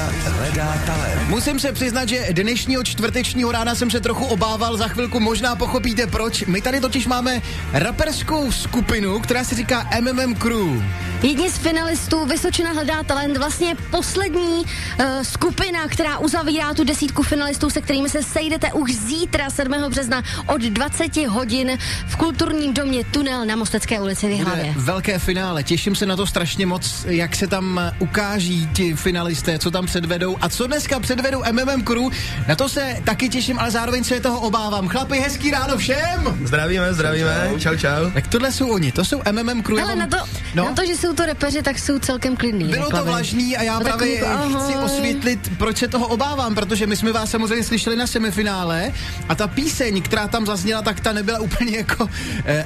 hledá talent. Musím se přiznat, že dnešního čtvrtečního rána jsem se trochu obával, za chvilku možná pochopíte proč. My tady totiž máme raperskou skupinu, která se říká MMM Crew. Jedni z finalistů Vysočina hledá talent, vlastně poslední skupina, která uzavírá tu desítku finalistů, se kterými se sejdete už zítra 7. března od 20 hodin v kulturním domě Tunel na Mostecké ulici v Jihlavě. Velké finále, těším se na to strašně moc, jak se tam ukáží ti finalisté, co tam předvedou a co dneska předvedou MMM Crew. Na to se taky těším, ale zároveň se toho obávám. Chlapi, hezký ráno všem! Zdravíme, čau. Tak tohle jsou oni, to jsou MMM Crew. Ale na to, že jsou to repeři, tak jsou celkem klidný. Bylo to vlažný a já právě chci osvětlit, proč se toho obávám, protože my jsme vás samozřejmě slyšeli na semifinále a ta píseň, která tam zazněla, tak ta nebyla úplně jako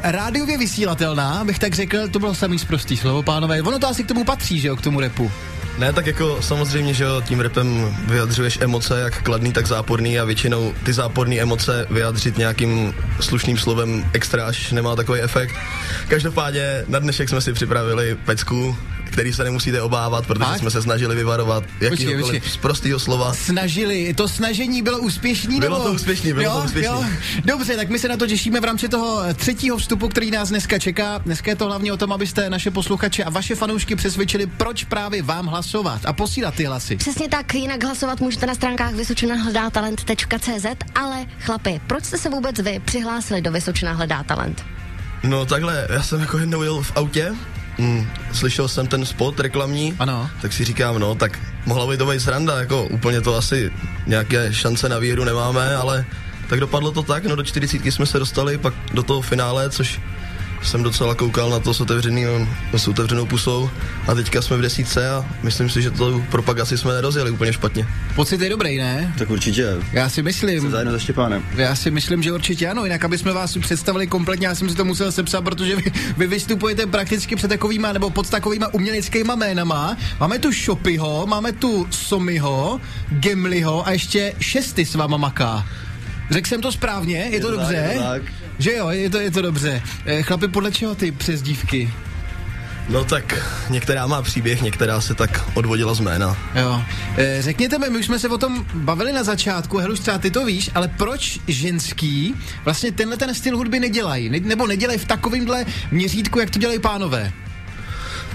rádiově vysílatelná, bych tak řekl, to bylo samý sprostý slovo, pánové. Ono to asi k tomu patří, že jo, k tomu rapu. Ne, tak jako samozřejmě, že jo, tím rapem vyjadřuješ emoce, jak kladný, tak záporný a většinou ty záporné emoce vyjadřit nějakým slušným slovem extra až nemá takový efekt. Každopádně na dnešek jsme si připravili pecku, který se nemusíte obávat, protože jsme se snažili vyvarovat jakýhokoliv z prostého slova. To snažení bylo úspěšný? Bylo to úspěšný. Dobře, tak my se na to těšíme v rámci toho třetího vstupu, který nás dneska čeká. Dneska je to hlavně o tom, abyste naše posluchače a vaše fanoušky přesvědčili, proč právě vám hlasovat a posílat ty hlasy. Přesně tak, jinak hlasovat můžete na stránkách vysočinahledátalent.cz, ale chlapi, proč jste se vůbec vy přihlásili do Vysočina hledá talent? No takhle, já jsem jako jednou jel v autě, slyšel jsem ten spot reklamní, ano. Tak si říkám, no, tak mohla být to být sranda, jako úplně to asi nějaké šance na výhru nemáme, ale tak dopadlo to tak, no do 40 jsme se dostali pak do toho finále, což jsem docela koukal na to s otevřenou pusou a teďka jsme v 10 a myslím si, že tu propagaci jsme nerozjeli úplně špatně. Pocit je dobrý, ne? Tak určitě. Já si myslím. Jsem zajedno se Štěpánem. Já si myslím, že určitě ano, jinak aby jsme vás představili kompletně, já jsem si to musel sepsat, protože vy vystupujete prakticky před takovýma, nebo pod takovýma uměleckýma jménama. Máme tu Shopyho, máme tu Somiho, Gemliho a ještě Šesty s váma maká. Řekl jsem to správně? Je to dobře? Tak. Že jo, je to dobře. Chlapi, podle čeho ty přezdívky? No tak některá má příběh, některá se tak odvodila z jména. Jo. Řekněte mi, my už jsme se o tom bavili na začátku, Heluš, třeba ty to víš, ale proč ženský vlastně tenhle ten styl hudby nedělají? Nebo nedělají v takovýmhle měřítku, jak to dělají pánové?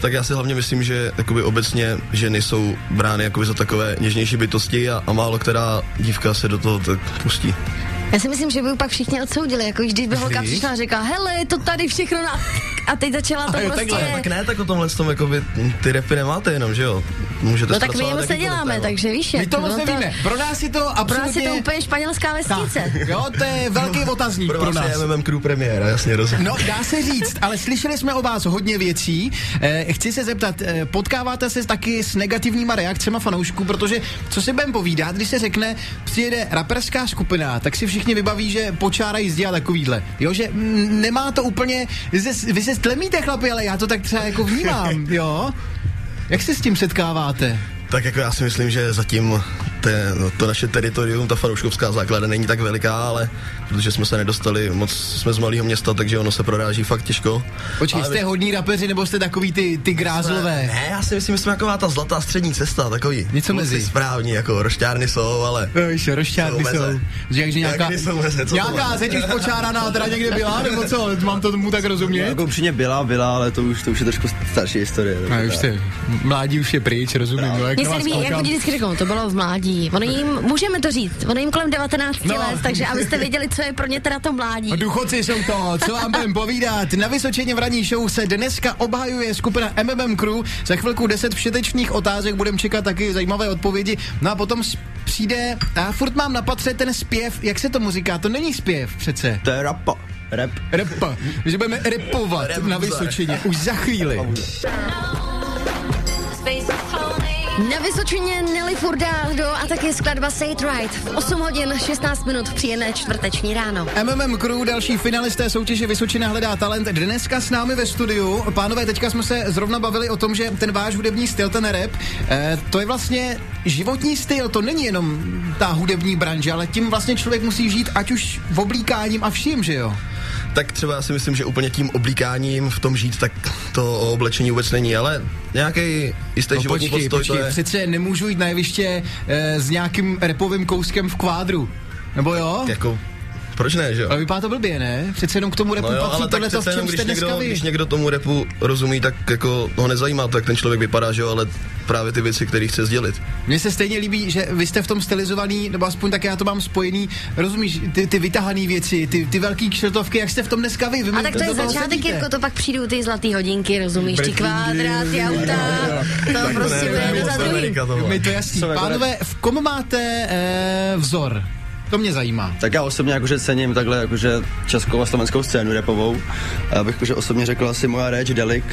Tak já si hlavně myslím, že jakoby obecně ženy jsou brány jakoby za takové něžnější bytosti a málo která dívka se do toho tak pustí. Já si myslím, že by pak všichni odsoudili, jako když by holka přišla a řekla, hele, to tady všechno a teď začala to prostě... Tak ne, tak o tomhle tom, jakoby, ty rapy nemáte jenom, že jo? Můžete no tak my moc neděláme, takže víš jak. My to moc nevíme. Pro nás je to absolutně... Pro nás je to úplně španělská vesnice. Jo, to je velký otazník pro nás. Pro MMM Crew premiéra, jasně rozumím. No, dá se říct, ale slyšeli jsme o vás hodně věcí. Chci se zeptat, potkáváte se taky s negativníma reakcemi fanoušků, protože co si budeme povídat, když se řekne, přijede raperská skupina, tak si všichni vybaví, že počára jízdí a takovýhle. Jo, že nemá to úplně, vy se stlemíte, chlapi, ale já to tak třeba jako vnímám, jo? Jak se s tím setkáváte? Tak jako já si myslím, že zatím to naše teritorium, ta fanouškovská základa není tak veliká, ale protože jsme se nedostali, moc jsme z malého města, takže ono se proráží fakt těžko. Počkej, jste hodní rapeři, nebo jste takový ty grázlové? Ne, já si myslím, že jsme taková ta zlatá střední cesta, takový. Něco mezi. Správní, jako rošťárny jsou, ale... Víš, rošťárny jsou. Že nějaká zeď už počáraná teda někde byla, nebo co? Mám to tomu tak rozumět? Jako upřímně byla, ale to už je trošku starší historie. Mládí už je pryč, rozumím. Mně se líbí, jak vždycky řeknou, to bylo v mládí. Můžeme to říct, ono jim kolem 19 let, takže abyste věděli, co je pro ně teda to mládí. Důchodci jsou to, co vám budeme povídat. Na Vysočině v ranní show se dneska obhajuje skupina MMM Crew. Za chvilku 10 všetečných otázek, budeme čekat taky zajímavé odpovědi. No a potom přijde, a furt mám na patře ten zpěv, jak se tomu říká, to není zpěv přece. To je rap. Že budeme rapovat na Vysočině už za chvíli. Na Vysočině Nelly Furdado a taky skladba Say It Right. V 8 hodin 16 minut příjemné čtvrteční ráno. MMM Crew, další finalisté soutěže Vysočina hledá talent. Dneska s námi ve studiu. Pánové, teďka jsme se zrovna bavili o tom, že ten váš hudební styl, ten rap, to je vlastně životní styl, to není jenom ta hudební branže, ale tím vlastně člověk musí žít, ať už v oblíkáním a vším, že jo? tak třeba já si myslím, že úplně tím oblíkáním v tom žít, tak to o oblečení vůbec není, ale nějaký jistý životní postoj to je. Přece nemůžu jít na jeviště s nějakým rapovým kouskem v kvádru, nebo jo? Jako, proč ne, že jo? Ale vypadá to blbě, ne? Přece jenom k tomu rapu patří tohleto, v čem jste dneska vy. Když někdo tomu rapu rozumí, tak jako ho nezajímá to, jak ten člověk vypadá, že jo, ale právě ty věci, které chce sdělit. Mně se stejně líbí, že vy jste v tom stylizovaný, nebo aspoň tak já to mám spojený, rozumíš, ty vytahaný věci, ty velký kšiltovky, jak jste v tom dneska vy. A tak to je začátek, jako to pak přijdou ty zlatý hodinky, rozumíš, ty kvádráty, auta, to prostě bude za druhý. Mi to jasný. Pánové, v kom máte vzor? To mě zajímá. Tak já osobně jakože cením takhle jakože českou a slovenskou scénu rapovou. Já bych jakože osobně řekl asi moja reč Delik,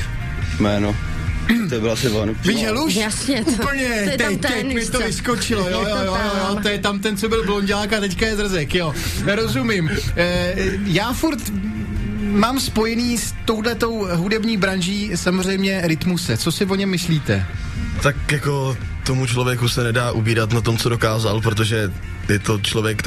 jméno. To byl asi on. Víš, Heluš? Jasně. Úplně, teď mi to vyskočilo, jo, to je tam ten, co byl blonďák a teďka je Zrzek, jo. Nerozumím. Já furt mám spojený s touhletou hudební branží samozřejmě Rytmuse. Co si o něm myslíte? Tak jako tomu člověku se nedá ubírat na tom, co dokázal, protože je to člověk,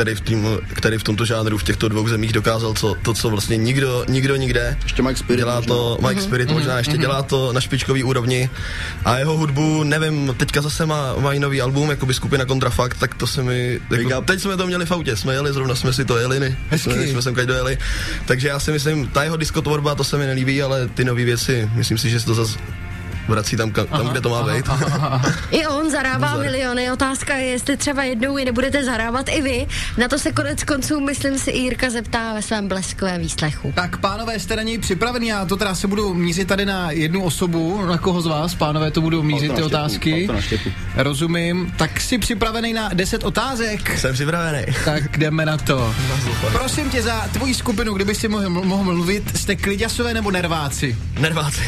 který v tomto žánru v těchto dvou zemích dokázal co vlastně nikdo nikde. Ještě Mike Spirit dělá možná. to, Mike Spirit možná ještě dělá to na špičkový úrovni a jeho hudbu, nevím, teďka zase má i nový album, jakoby skupina Kontrafakt, tak to se mi, jako, teď jsme to měli v autě, jsme jeli, zrovna jsme si to jeli, jsme sem každý dojeli, takže já si myslím, ta jeho diskotvorba, to se mi nelíbí, ale ty nový věci, myslím si, že to zase vrací tam, kde to má být. I on zarábá miliony. Otázka je, jestli třeba jednou je nebudete zarábat i vy. Na to se konec konců, myslím si, i Jirka zeptá ve svém bleskovém výslechu. Tak pánové, jste na něj připravení? Já to teda se budu mířit tady na jednu osobu. Na koho z vás, pánové, to budu mířit ty otázky? Rozumím. Tak jsi připravený na 10 otázek? Jsem připravený. Tak jdeme na to. Prosím tě, za tvoji skupinu, kdyby si mohl mluvit, jste kliďasové nebo nerváci? Nerváci.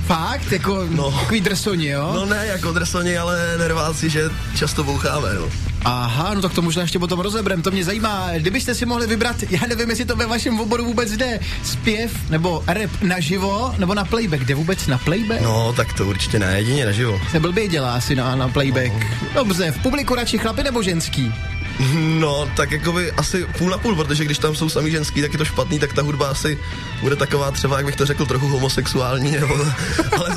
Fakt? Jako takový drsoni, jo? No ne, jako drsoni, ale nerváci, že často boucháme, no. Aha, no tak to možná ještě potom rozebrem, to mě zajímá. Kdybyste si mohli vybrat, já nevím, jestli to ve vašem oboru vůbec jde, zpěv nebo rap naživo, nebo na playback, jde vůbec na playback? No, tak to určitě ne, jedině naživo. Se blbě dělá asi na playback. Dobře, v publiku radši chlapi nebo ženský? No, tak jakoby asi půl na půl, protože když tam jsou sami ženský, tak je to špatný, tak ta hudba asi bude taková třeba, jak bych to řekl, trochu homosexuální, nebo, ale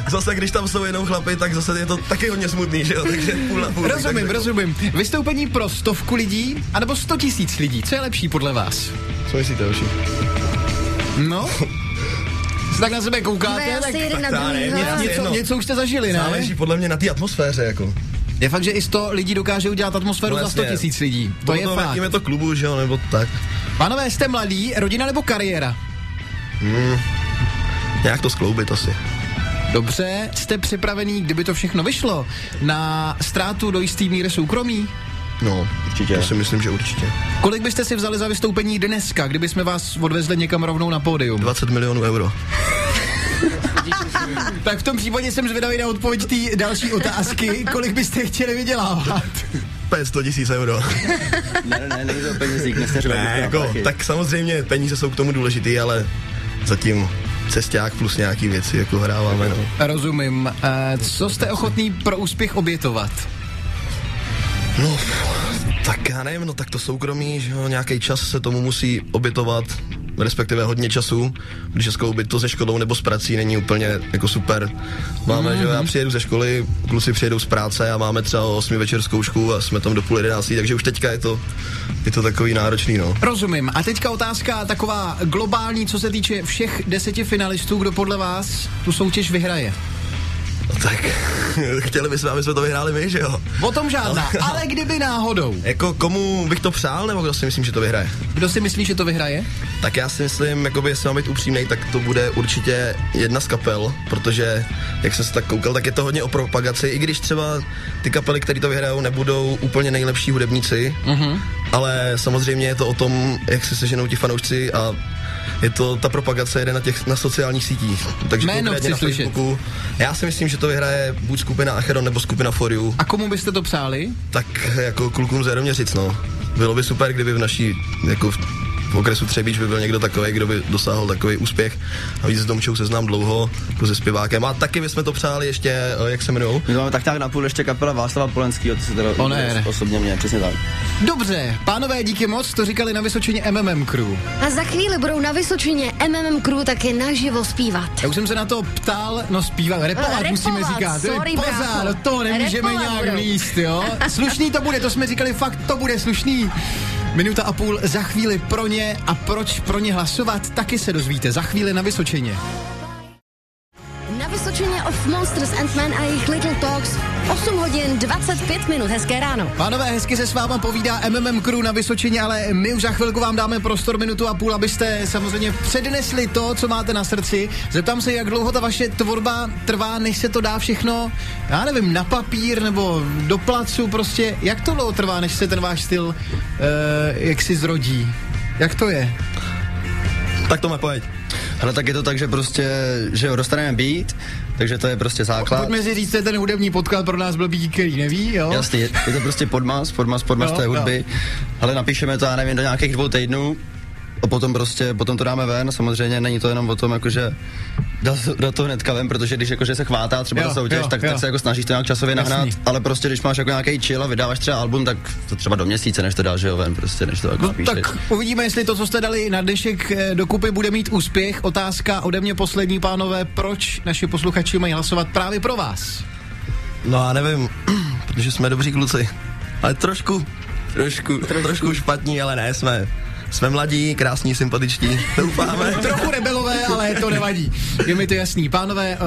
zase když tam jsou jenom chlapy, tak zase je to taky hodně smutný, že jo, takže půl na půl. Rozumím. Vystoupení pro 100 lidí, anebo 100 000 lidí, co je lepší podle vás? Co myslíte, hoši? No? Tak na sebe koukáte, tak něco už jste zažili, ne? Záleží podle mě na té atmosféře, jako. Je fakt, že i 100 lidí dokáže udělat atmosféru za 100 000 lidí. To je fakt. Je to klubu, že jo, nebo tak. Pánové, jste mladí, rodina nebo kariéra? Nějak to skloubit asi. Dobře, jste připravený, kdyby to všechno vyšlo, na ztrátu do jistý míry soukromí? No, určitě. To si myslím, že určitě. Kolik byste si vzali za vystoupení dneska, kdyby jsme vás odvezli někam rovnou na pódium? 20 milionů euro. Tak v tom případě jsem zvědavý na odpověď té další otázky. Kolik byste chtěli vydělávat? 100 000 euro. Ne, není to penězík, ne, jako, tak samozřejmě peníze jsou k tomu důležitý, ale zatím cesták plus nějaký věci, jako hráváme, no. Rozumím. Co jste ochotný pro úspěch obětovat? No, tak já nevím, no tak to soukromí, že jo, nějaký čas se tomu musí obětovat, respektive hodně času, když je skloubit to ze školou nebo s prací není úplně jako super. Máme, že já přijedu ze školy, kluci přijedou z práce a máme třeba o 8 večer zkoušku a jsme tam do 10:30, takže už teďka je to takový náročný, no. Rozumím. A teďka otázka taková globální, co se týče všech 10 finalistů, kdo podle vás tu soutěž vyhraje? No tak, chtěli bychom, aby jsme to vyhráli my, že jo? O tom žádná, ale kdyby náhodou. Jako komu bych to přál, nebo kdo si myslím, že to vyhraje? Kdo si myslí, že to vyhraje? Tak já si myslím, jakoby, jestli mám být upřímnej, tak to bude určitě jedna z kapel, protože, jak jsem se tak koukal, tak je to hodně o propagaci, i když třeba ty kapely, které to vyhrajou, nebudou úplně nejlepší hudebníci, ale samozřejmě je to o tom, jak se seženou ti fanoušci a je to, ta propagace jede na sociálních sítích. Takže jméno chci na Facebooku. Já si myslím, že to vyhraje buď skupina Acheron nebo skupina For You. A komu byste to přáli? Tak jako klukům z Jaroměřic, no. Bylo by super, kdyby v naší, jako v okresu Třebíč by byl někdo takový, kdo by dosáhl takový úspěch. A víc s Domčou se znám dlouho, jako se zpěvákem. A taky bychom to přáli ještě, jak se jmenujou? My máme tak nějak napůl ještě kapela Václava Polenskýho, to se teda osobně mě, přesně tak. Dobře, pánové, díky moc, to říkali na Vysočině MMM Crew. A za chvíli budou na Vysočině MMM Crew taky naživo zpívat. Já už jsem se na to ptal, zpívat, repovat musíme říkat. Sorry, pozor, do toho nemůžeme repovat nějak výst, jo. Slušný to bude, to jsme říkali, fakt to bude slušný. 1,5 minuty za chvíli pro ně a proč pro ně hlasovat, taky se dozvíte za chvíli na Vysočině. Na Vysočině of Monsters and Men a jejich Little Talks 8 hodin 25 minut, hezké ráno. Pánové, hezky se s váma povídá MMM Crew na Vysočině, ale my už za chvilku vám dáme prostor 1,5 minuty, abyste samozřejmě přednesli to, co máte na srdci. Zeptám se, jak dlouho ta vaše tvorba trvá, než se to dá všechno, já nevím, na papír nebo do placu, prostě, jak to dlouho trvá, než se ten váš styl jak si zrodí? Jak to je? Tak to pojď. Ale tak je to tak, že prostě, že jo, dostaneme beat, takže to je prostě základ. Pojďme si říct, to je ten hudební podklad pro nás blbý, který neví, jo? Jasně, je to prostě podmaz té hudby, ale napíšeme to, já nevím, do nějakých 2 týdnů a potom to dáme ven, samozřejmě není to jenom o tom, jakože dát to hnedka ven, protože když jakože se chvátá třeba ta soutěž, tak se jako snažíš to nějak časově nahnat, ale prostě když máš jako nějaký chill a vydáváš třeba album, tak to třeba do měsíce, než to dáš ven, prostě než to jako spíšeš. Tak uvidíme, jestli to, co jste dali na dnešek dokupy, bude mít úspěch. Otázka ode mě poslední, pánové, proč naši posluchači mají hlasovat právě pro vás? No já nevím, protože jsme dobří kluci, ale trošku špatní, ale ne, jsme mladí, krásní, sympatičtí, doufáme. Trochu rebelové, ale to nevadí. Je mi to jasný. Pánové,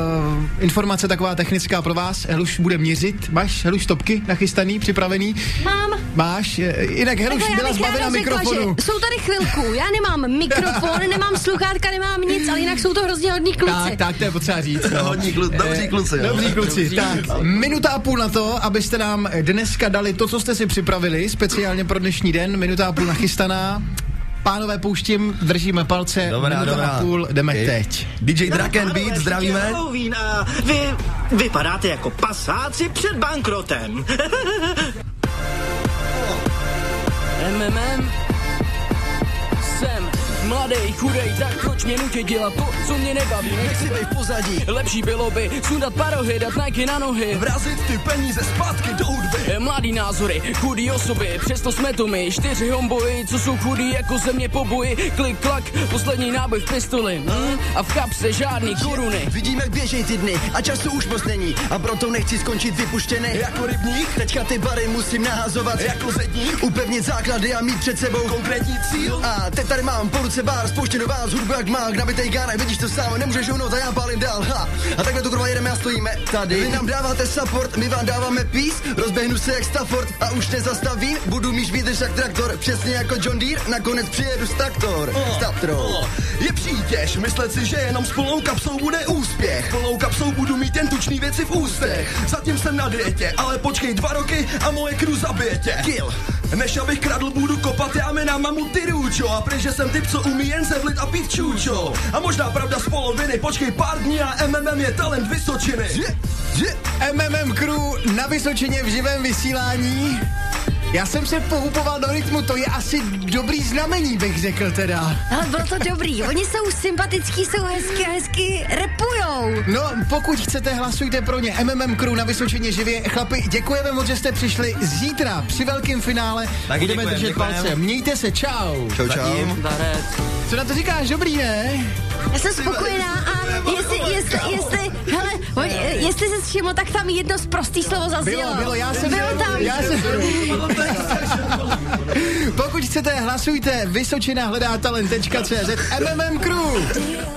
informace taková technická pro vás. Heluš bude měřit. Máš, Heluš, topky nachystaný, připravený? Mám. Máš? Jinak Heluš byla zbavena mikrofonu. Jsou tady chvilku. Já nemám mikrofon, nemám sluchátka, nemám nic, ale jinak jsou to hrozně hodní kluci. Tak, to je potřeba říct. No. Dobří kluci. Dobří kluci. Tak, 1,5 minuty na to, abyste nám dneska dali to, co jste si připravili, speciálně pro dnešní den. 1,5 minuty nachystaná. Pánové, pouštím, držíme palce, 1,5 minuty, jdeme teď. DJ Draken Beat, zdravíme. Vy vypadáte jako pasáci před bankrotem. MMM jsem mladej, chudej, tak proč mě nutit dělat to, co mě nebaví? Nechci být v pozadí, lepší bylo by sundat parohy, dát Nike na nohy, vrazit ty peníze zpátky do hudby. Mladý názory, chudý osoby, přesto jsme to my, 4 homboji, co jsou chudý jako země po boji. Klik, klak, poslední náboj v pistoli, a v kapse žádný koruny. Vidíme, jak běžej ty dny a času už moc není, a proto nechci skončit vypuštěný Jako rybník, teďka ty bary musím nahazovat jako zedník, upevnit základy a mít před sebou konkrétní cíl. A teď tady mám po ruce bar, spouštěnou vás, hudbu jak mák, nabitej gánek, vidíš to sám, nemůžeš uhnout a já pálím dál, ha. A takhle to kurva jedeme a stojíme tady. Vy nám dáváte support, my vám dáváme peace, rozběhnu se jak Stafford a už nezastavím, budu mít výdrž jak traktor, přesně jako John Deere, nakonec přijedu s Staptrou. Je přítěž, myslet si, že jenom s plnou kapsou bude úspěch. Plnou kapsou budu mít jen tučný věci v ústech. Zatím jsem na dietě, ale počkej 2 roky a moje crew zabije tě. Kill. Než abych kradl, budu kopat jámy na mamuty růčo. A protože jsem typ, co umí jen zevlit a pít čůčo. A možná pravda z poloviny, počkej pár dní a MMM je talent Vysočiny. MMM Crew na Vysočině v živém vysílání. Já jsem se pohupoval do rytmu, to je asi dobrý znamení, bych řekl teda. Ale bylo to dobrý, oni jsou sympatický, jsou hezky repujou. No, pokud chcete, hlasujte pro ně. MMM Crew na Vysočině živě. Chlapi, děkujeme moc, že jste přišli. Zítra při velkém finále tak budeme držet palce. Mějte se, čau. Čau. Co na to říkáš, dobrý, ne? Já jsem spokojená a jestli se všiml, tak tam jedno prostý slovo zaznělo. Bylo, já jsem tam. Pokud chcete, hlasujte. Vysočina hledá talent.cz MMM Crew.